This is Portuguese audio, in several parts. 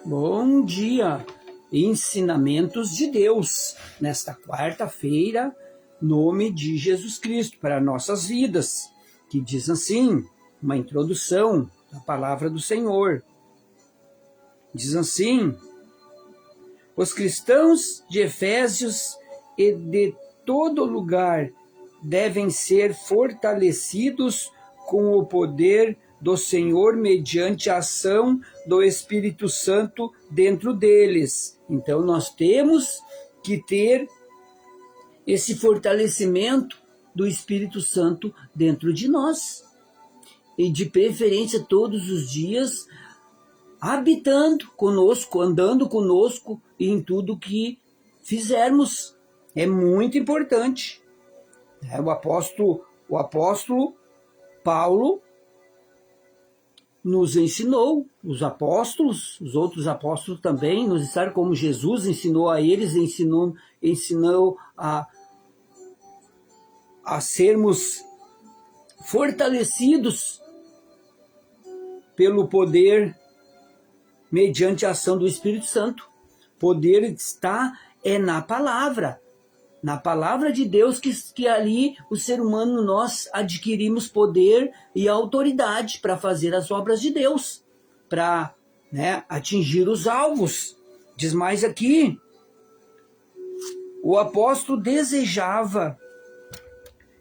Bom dia! Ensinamentos de Deus, nesta quarta-feira, nome de Jesus Cristo para nossas vidas, que diz assim, uma introdução da palavra do Senhor. Diz assim: os cristãos de Efésios e de todo lugar devem ser fortalecidos com o poder do Senhor mediante a ação do Espírito Santo dentro deles. Então nós temos que ter esse fortalecimento do Espírito Santo dentro de nós. E de preferência todos os dias, habitando conosco, andando conosco em tudo que fizermos. É muito importante. O apóstolo Paulo nos ensinou, os apóstolos, os outros apóstolos também nos ensinaram, como Jesus ensinou a eles, ensinou a sermos fortalecidos pelo poder mediante a ação do Espírito Santo. Poder está na palavra de Deus, que ali o ser humano, nós adquirimos poder e autoridade para fazer as obras de Deus, para atingir os alvos. Diz mais aqui, o apóstolo desejava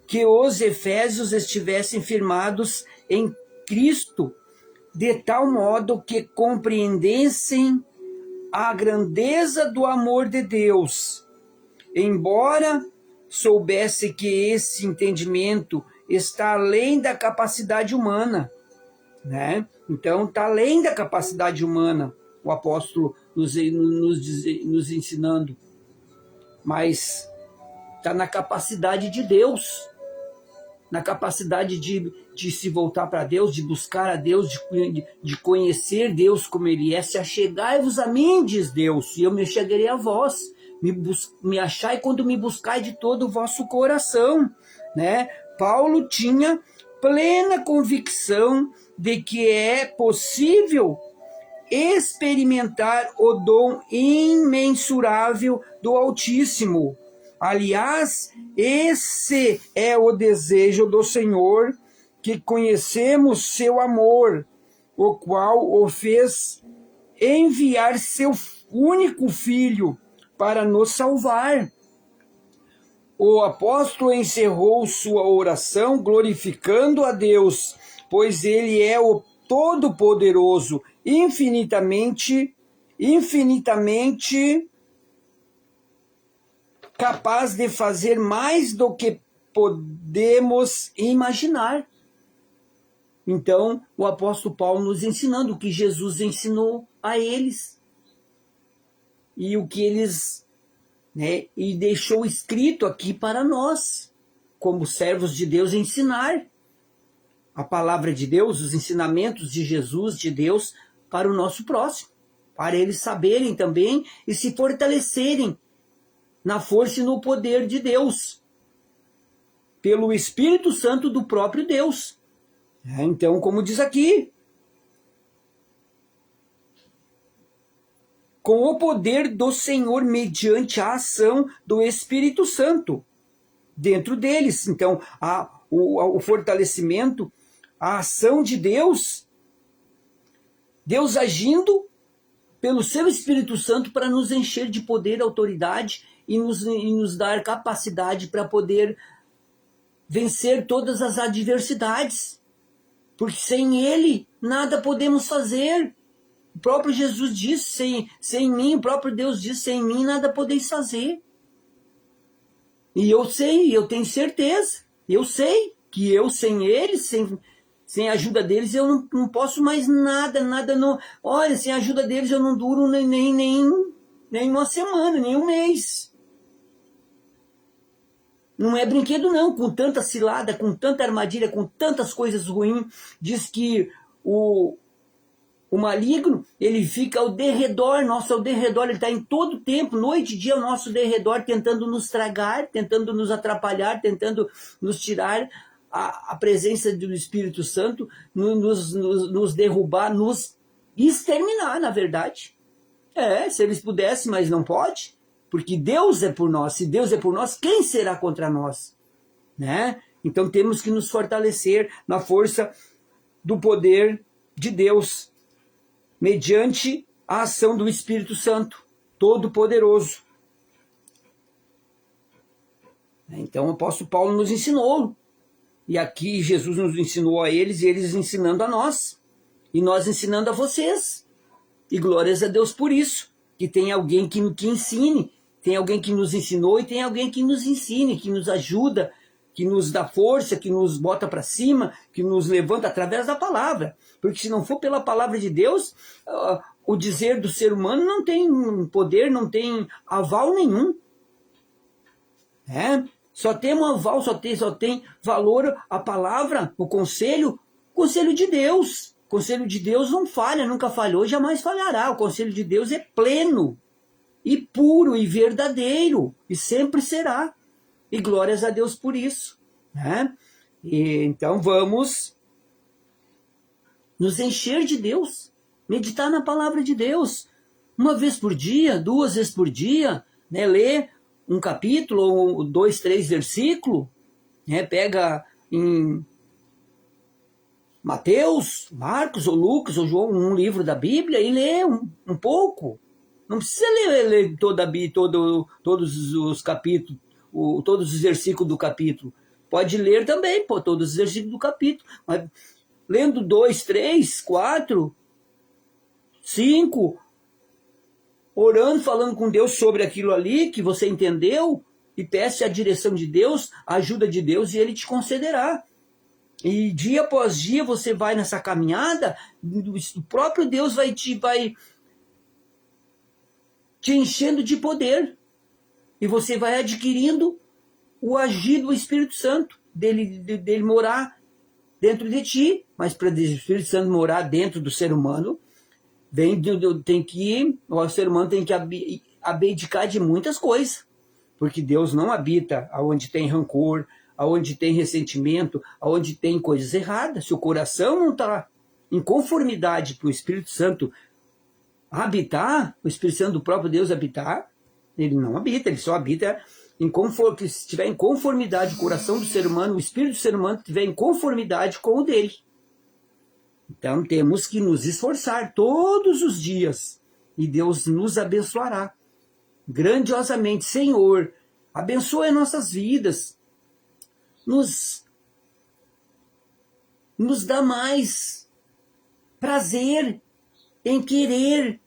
que os efésios estivessem firmados em Cristo, de tal modo que compreendessem a grandeza do amor de Deus, embora soubesse que esse entendimento está além da capacidade humana, né? Então, está além da capacidade humana, o apóstolo nos ensinando, mas está na capacidade de Deus, na capacidade de se voltar para Deus, de buscar a Deus, de conhecer Deus como Ele é. Se achegai-vos a mim, diz Deus, e eu me chegarei a vós. Me achai quando me buscai de todo o vosso coração, né? Paulo tinha plena convicção de que é possível experimentar o dom imensurável do Altíssimo. Aliás, esse é o desejo do Senhor, que conhecemos seu amor, o qual o fez enviar seu único Filho para nos salvar. O apóstolo encerrou sua oração glorificando a Deus, pois Ele é o Todo-Poderoso, infinitamente capaz de fazer mais do que podemos imaginar. Então, o apóstolo Paulo nos ensinando o que Jesus ensinou a eles. E o que eles, e deixou escrito aqui para nós, como servos de Deus, ensinar a palavra de Deus, os ensinamentos de Jesus, de Deus, para o nosso próximo, para eles saberem também e se fortalecerem na força e no poder de Deus, pelo Espírito Santo do próprio Deus. Então, como diz aqui, com o poder do Senhor mediante a ação do Espírito Santo dentro deles. Então, o fortalecimento, a ação de Deus, Deus agindo pelo seu Espírito Santo para nos encher de poder, autoridade e nos dar capacidade para poder vencer todas as adversidades. Porque sem Ele, nada podemos fazer. O próprio Jesus disse, sem mim, o próprio Deus disse, sem mim nada podeis fazer. E eu sei, eu tenho certeza, eu sei que eu sem eles, sem a ajuda deles, eu não posso mais nada, não. Olha, sem a ajuda deles eu não duro nem uma semana, nem um mês. Não é brinquedo não, com tanta cilada, com tanta armadilha, com tantas coisas ruins. Diz que o maligno, ele fica ao derredor, ele está em todo tempo, noite e dia, ao nosso derredor, tentando nos tragar, tentando nos atrapalhar, tentando nos tirar a presença do Espírito Santo, nos derrubar, nos exterminar, na verdade. Se eles pudessem, mas não pode, porque Deus é por nós. Se Deus é por nós, quem será contra nós? Né? Então temos que nos fortalecer na força do poder de Deus, mediante a ação do Espírito Santo, Todo-Poderoso. Então o apóstolo Paulo nos ensinou, e aqui Jesus nos ensinou a eles, e eles ensinando a nós, e nós ensinando a vocês. E glórias a Deus por isso, que tem alguém que ensine, tem alguém que nos ensinou e tem alguém que nos ensine, que nos ajuda, que nos dá força, que nos bota para cima, que nos levanta através da palavra. Porque se não for pela palavra de Deus, o dizer do ser humano não tem poder, não tem aval nenhum. Só tem um aval, só tem valor a palavra, o conselho de Deus. O conselho de Deus não falha, nunca falhou, jamais falhará. O conselho de Deus é pleno, e puro, e verdadeiro, e sempre será. E glórias a Deus por isso. Então vamos nos encher de Deus, meditar na palavra de Deus, uma vez por dia, 2 vezes por dia, ler um capítulo, ou 2, 3 versículos, pega em Mateus, Marcos, ou Lucas, ou João, um livro da Bíblia, e lê um pouco. Não precisa ler toda a Bíblia, todos os capítulos, todos os versículos do capítulo. Pode ler também, todos os versículos do capítulo. Mas lendo 2, 3, 4, 5, orando, falando com Deus sobre aquilo ali que você entendeu, e peça a direção de Deus, a ajuda de Deus, e Ele te concederá. E dia após dia você vai nessa caminhada, o próprio Deus vai te enchendo de poder, e você vai adquirindo o agir do Espírito Santo, dele morar dentro de ti. Mas para o Espírito Santo morar dentro do ser humano, o ser humano tem que abdicar de muitas coisas, porque Deus não habita onde tem rancor, onde tem ressentimento, onde tem coisas erradas. Se o coração não está em conformidade para o Espírito Santo habitar, o Espírito Santo do próprio Deus habitar, ele não habita, ele só habita se estiver em conformidade o coração do ser humano, o espírito do ser humano estiver em conformidade com o dele. Então temos que nos esforçar todos os dias, e Deus nos abençoará grandiosamente. Senhor, abençoe nossas vidas, nos dá mais prazer em querer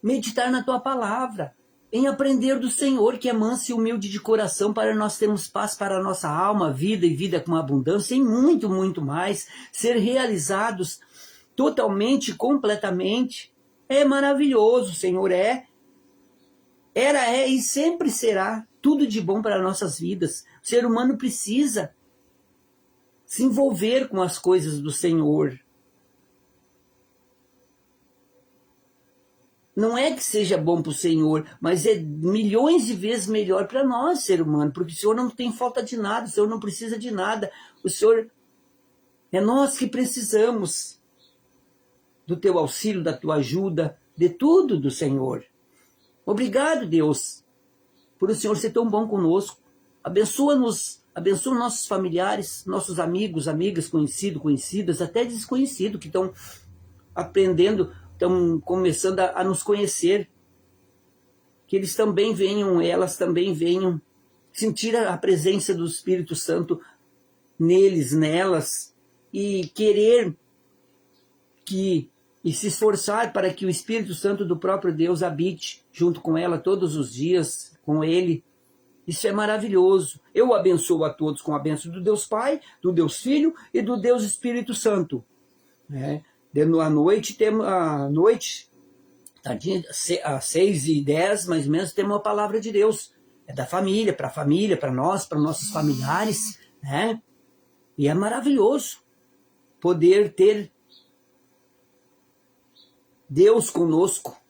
meditar na Tua palavra, em aprender do Senhor, que é manso e humilde de coração, para nós termos paz para a nossa alma, vida e vida com abundância, e muito, muito mais, ser realizados totalmente, completamente. É maravilhoso, Senhor, era, é e sempre será tudo de bom para nossas vidas. O ser humano precisa se envolver com as coisas do Senhor. Não é que seja bom para o Senhor, mas é milhões de vezes melhor para nós, ser humano, porque o Senhor não tem falta de nada, o Senhor não precisa de nada. O Senhor, é nós que precisamos do Teu auxílio, da Tua ajuda, de tudo do Senhor. Obrigado, Deus, por o Senhor ser tão bom conosco. Abençoa-nos, abençoa nossos familiares, nossos amigos, amigas, conhecidos, conhecidas, até desconhecidos, que estão aprendendo, estão começando a nos conhecer. Que eles também venham, elas também venham sentir a presença do Espírito Santo neles, nelas, e querer e se esforçar para que o Espírito Santo do próprio Deus habite junto com ela todos os dias, com ele. Isso é maravilhoso. Eu abençoo a todos com a bênção do Deus Pai, do Deus Filho e do Deus Espírito Santo. À noite, às 6h10, mais ou menos, temos a palavra de Deus. É da família, para nós, para nossos familiares. E é maravilhoso poder ter Deus conosco.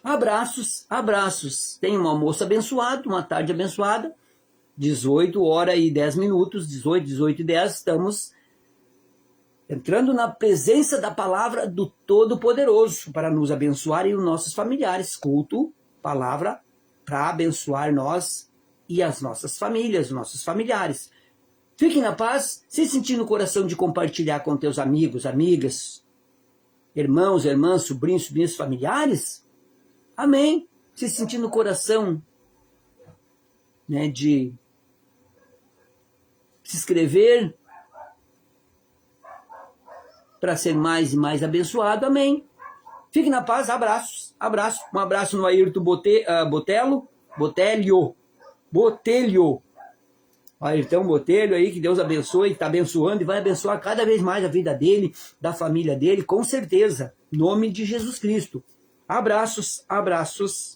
Abraços, abraços. Tenha um almoço abençoado, uma tarde abençoada. 18h10, 18h10, estamos entrando na presença da palavra do Todo-Poderoso para nos abençoar e os nossos familiares. Culto, palavra, para abençoar nós e as nossas famílias, nossos familiares. Fiquem na paz, se sentir no coração de compartilhar com teus amigos, amigas, irmãos, irmãs, sobrinhos, sobrinhas, familiares. Amém. Se sentir no coração, né, de se inscrever para ser mais e mais abençoado. Amém. Fique na paz. Abraços. Abraço. Um abraço no Ayrton Botelho. Ayrton Botelho aí, que Deus abençoe, está abençoando e vai abençoar cada vez mais a vida dele, da família dele, com certeza. Em nome de Jesus Cristo. Abraços, abraços.